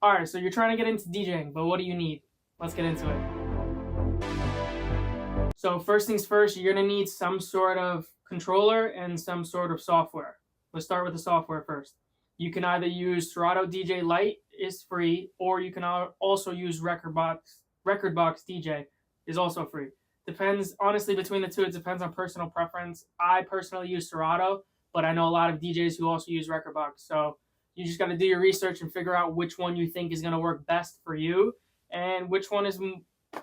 All right, so you're trying to get into DJing, but what do you need? Let's get into it. So first things first, you're gonna need some sort of controller and some sort of software. Let's start with the software first. You can either use Serato DJ Lite, is free, or you can also use Rekordbox. Rekordbox DJ is also free. Depends, honestly, between the two, it depends on personal preference. I personally use Serato, but I know a lot of DJs who also use Rekordbox. So you just got to do your research and figure out which one you think is going to work best for you and which one is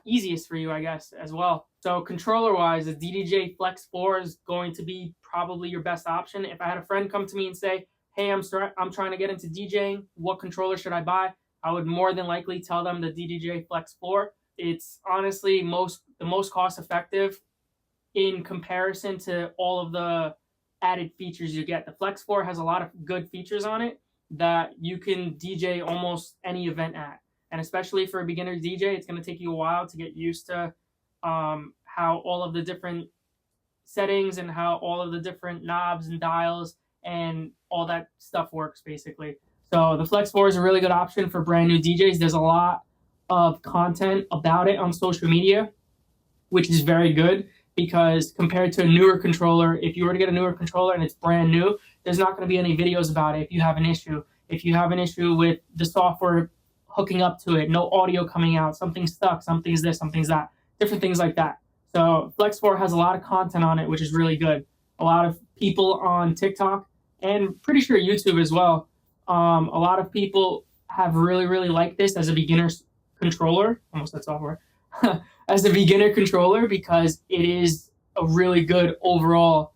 easiest for you, I guess, as well. So controller wise, the DDJ Flex 4 is going to be probably your best option. If I had a friend come to me and say, hey, I'm trying to get into DJing, what controller should I buy? I would more than likely tell them the DDJ Flex 4. It's honestly the most cost effective in comparison to all of the added features you get. The Flex 4 has a lot of good features on it that you can DJ almost any event at. And especially for a beginner DJ, it's going to take you a while to get used to how all of the different settings and how all of the different knobs and dials and all that stuff works, basically. So the Flex 4 is a really good option for brand new DJs. There's a lot of content about it on social media, which is very good because compared to a newer controller, if you were to get a newer controller and it's brand new, there's not going to be any videos about it if you have an issue. If you have an issue with the software hooking up to it, no audio coming out, something's stuck, something's this, something's that, different things like that. So Flex 4 has a lot of content on it, which is really good. A lot of people on TikTok and pretty sure YouTube as well. A lot of people have really liked this as a beginner controller. Almost said software. As a beginner controller because it is a really good overall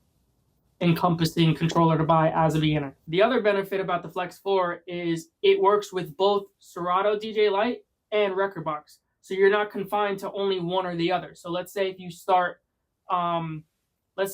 encompassing controller to buy as a beginner. The other benefit about the Flex 4 is it works with both Serato DJ Lite and Rekordbox. So you're not confined to only one or the other. So let's say if you start with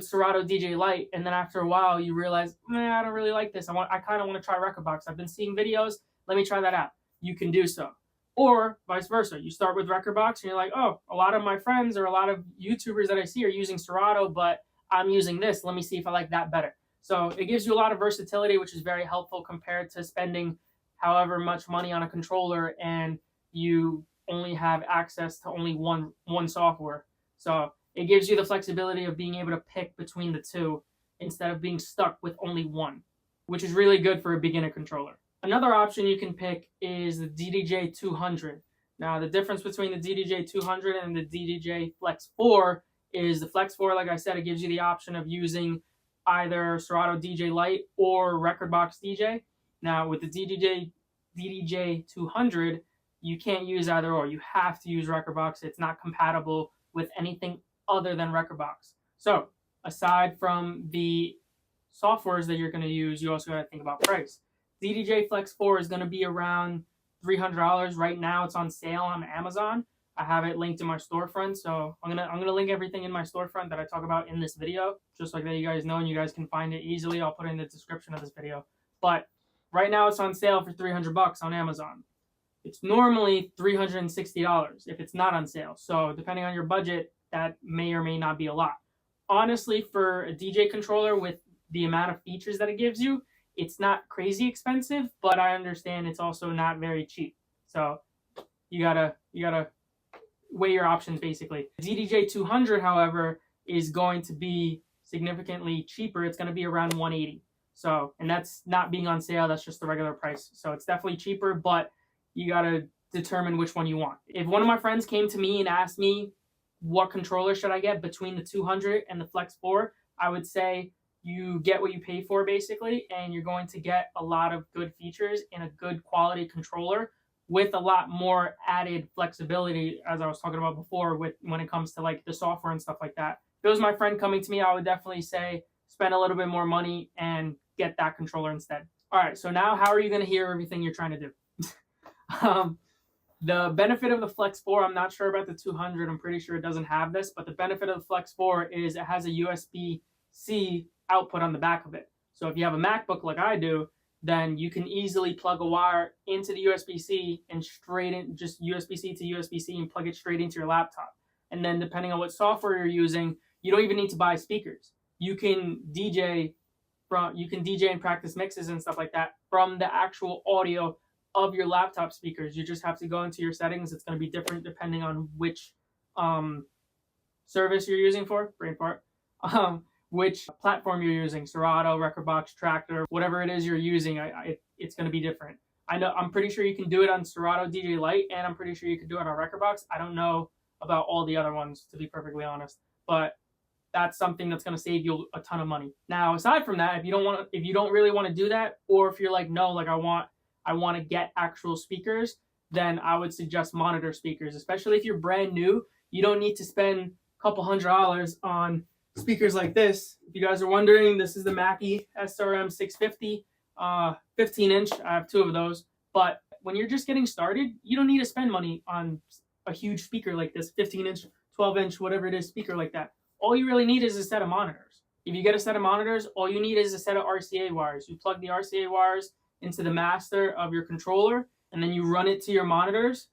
Serato DJ Lite and then after a while you realize, I don't really like this. I kind of want to try Rekordbox. I've been seeing videos. Let me try that out. You can do so. Or vice versa. You start with Rekordbox and you're like, oh, a lot of my friends or a lot of YouTubers that I see are using Serato, but I'm using this. Let me see if I like that better. So it gives you a lot of versatility, which is very helpful compared to spending however much money on a controller and you only have access to only one software. So it gives you the flexibility of being able to pick between the two instead of being stuck with only one, which is really good for a beginner controller. Another option you can pick is the DDJ 200. Now, the difference between the DDJ 200 and the DDJ Flex 4 is the Flex 4, like I said, it gives you the option of using either Serato DJ Lite or Rekordbox DJ. Now, with the DDJ 200, you can't use either or. You have to use Rekordbox. It's not compatible with anything other than Rekordbox. So, aside from the softwares that you're going to use, you also got to think about price. DDJ Flex 4 is going to be around $300 right now. It's on sale on Amazon. I have it linked in my storefront, so I'm gonna link everything in my storefront that I talk about in this video, just like that you guys know and you guys can find it easily. I'll put it in the description of this video. But right now it's on sale for $300 on Amazon. It's normally $360 if it's not on sale. So depending on your budget, that may or may not be a lot. Honestly, for a DJ controller with the amount of features that it gives you, it's not crazy expensive, but I understand it's also not very cheap. So you gotta weigh your options basically. DDJ 200, however, is going to be significantly cheaper. It's going to be around $180. So, and that's not being on sale. That's just the regular price. So it's definitely cheaper, but you got to determine which one you want. If one of my friends came to me and asked me what controller should I get between the 200 and the Flex 4, I would say you get what you pay for basically, and you're going to get a lot of good features in a good quality controller with a lot more added flexibility, as I was talking about before, with when it comes to like the software and stuff like that. If it was my friend coming to me, I would definitely say spend a little bit more money and get that controller instead. All right, so now how are you going to hear everything you're trying to do? The benefit of the Flex 4, I'm not sure about the 200. I'm pretty sure it doesn't have this, but the benefit of the Flex 4 is it has a USB-C output on the back of it. So if you have a MacBook like I do, then you can easily plug a wire into the USB-C and just USB-C to USB-C and plug it straight into your laptop. And then depending on what software you're using, you don't even need to buy speakers. You can DJ and practice mixes and stuff like that from the actual audio of your laptop speakers. You just have to go into your settings. It's going to be different depending on which service you're using for, brain fart, which platform you're using, Serato, Rekordbox, Traktor, whatever it is you're using, it's going to be different. I'm pretty sure you can do it on Serato DJ Lite, and I'm pretty sure you can do it on Rekordbox. I don't know about all the other ones, to be perfectly honest, but that's something that's going to save you a ton of money. Now, aside from that, if you don't really want to do that, or if you're like, no, like I want to get actual speakers, then I would suggest monitor speakers, especially if you're brand new. You don't need to spend a couple $100 on speakers like this. If you guys are wondering, this is the Mackie SRM 650, 15-inch. I have 2 of those. But when you're just getting started, you don't need to spend money on a huge speaker like this, 15-inch, 12-inch, whatever it is, speaker like that. All you really need is a set of monitors. If you get a set of monitors, all you need is a set of RCA wires. You plug the RCA wires into the master of your controller, and then you run it to your monitors,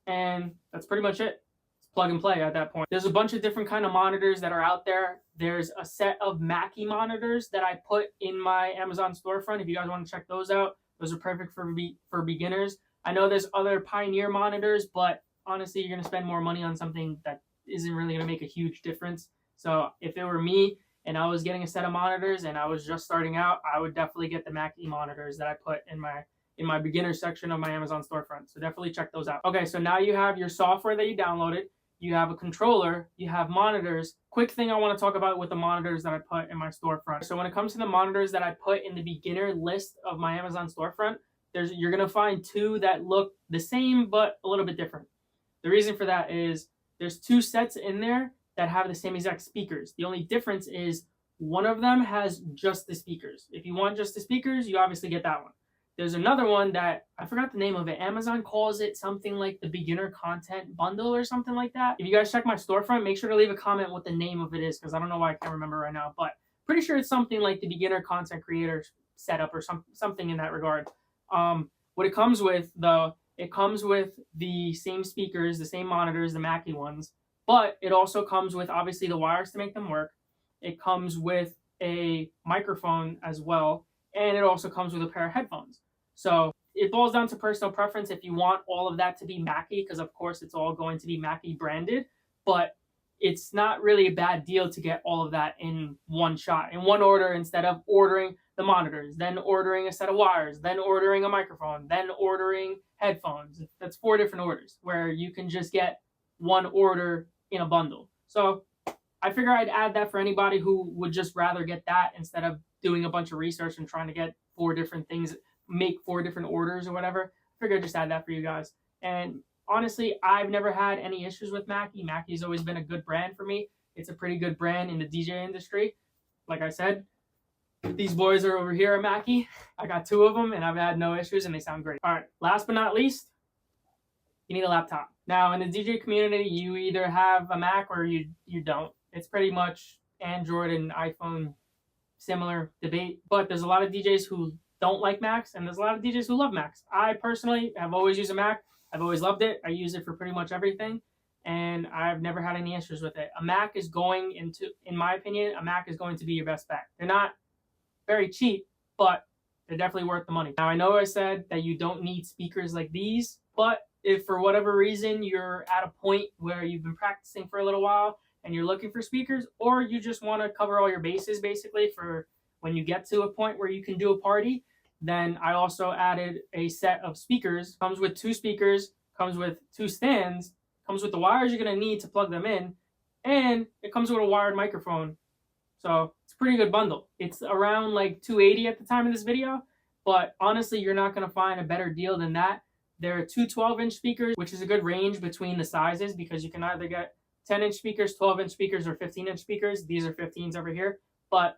and that's pretty much it. It's plug and play at that point. There's a bunch of different kind of monitors that are out there. There's a set of Mackie monitors that I put in my Amazon storefront. If you guys want to check those out, those are perfect for beginners. I know there's other Pioneer monitors, but honestly, you're going to spend more money on something that isn't really going to make a huge difference. So if it were me and I was getting a set of monitors and I was just starting out, I would definitely get the Mackie monitors that I put in my beginner section of my Amazon storefront. So definitely check those out. Okay, so now you have your software that you downloaded, you have a controller, you have monitors. Quick thing I want to talk about with the monitors that I put in my storefront. So when it comes to the monitors that I put in the beginner list of my Amazon storefront, you're going to find 2 that look the same but a little bit different. The reason for that is there's 2 sets in there that have the same exact speakers. The only difference is one of them has just the speakers. If you want just the speakers, you obviously get that one. There's another one that I forgot the name of it. Amazon calls it something like the beginner content bundle or something like that. If you guys check my storefront, make sure to leave a comment what the name of it is, because I don't know why I can't remember right now, but pretty sure it's something like the beginner content creator setup or something in that regard. What it comes with though, it comes with the same speakers, the same monitors, the Mackie ones, but it also comes with obviously the wires to make them work. It comes with a microphone as well, and it also comes with a pair of headphones. So it boils down to personal preference if you want all of that to be Mackie, because of course it's all going to be Mackie branded, but it's not really a bad deal to get all of that in one shot, in one order, instead of ordering the monitors, then ordering a set of wires, then ordering a microphone, then ordering headphones. That's 4 different orders where you can just get one order in a bundle. So I figure I'd add that for anybody who would just rather get that instead of doing a bunch of research and trying to get 4 different things, make 4 different orders or whatever. I figured I'd just add that for you guys. And honestly, I've never had any issues with Mackie. Mackie's always been a good brand for me. It's a pretty good brand in the DJ industry. Like I said, these boys are over here at Mackie. I got 2 of them and I've had no issues and they sound great. All right, last but not least, you need a laptop. Now, in the DJ community, you either have a Mac or you don't. It's pretty much Android and iPhone similar debate, but there's a lot of DJs who don't like Macs and there's a lot of DJs who love Macs. I personally have always used a Mac. I've always loved it. I use it for pretty much everything and I've never had any issues with it. A Mac is going into, in my opinion, a Mac is going to be your best bet. They're not very cheap, but they're definitely worth the money. Now, I know I said that you don't need speakers like these, but if for whatever reason you're at a point where you've been practicing for a little while and you're looking for speakers, or you just want to cover all your bases basically for when you get to a point where you can do a party, then I also added a set of speakers. Comes with 2 speakers, comes with 2 stands, comes with the wires you're going to need to plug them in, and it comes with a wired microphone. So it's a pretty good bundle. It's around like $280 at the time of this video, but honestly, you're not going to find a better deal than that. There are 2 12-inch speakers, which is a good range between the sizes because you can either get 10-inch speakers, 12-inch speakers, or 15-inch speakers. These are 15s over here. But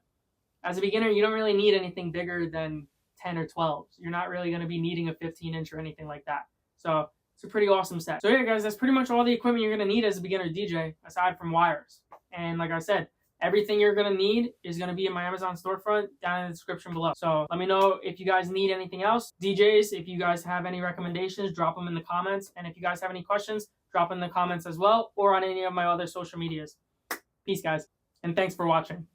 as a beginner, you don't really need anything bigger than 10 or 12. You're not really going to be needing a 15-inch or anything like that. So it's a pretty awesome set. So yeah, guys, that's pretty much all the equipment you're going to need as a beginner DJ, aside from wires. And like I said, everything you're going to need is going to be in my Amazon storefront down in the description below. So let me know if you guys need anything else. DJs, if you guys have any recommendations, drop them in the comments. And if you guys have any questions, drop them in the comments as well, or on any of my other social medias. Peace, guys, and thanks for watching.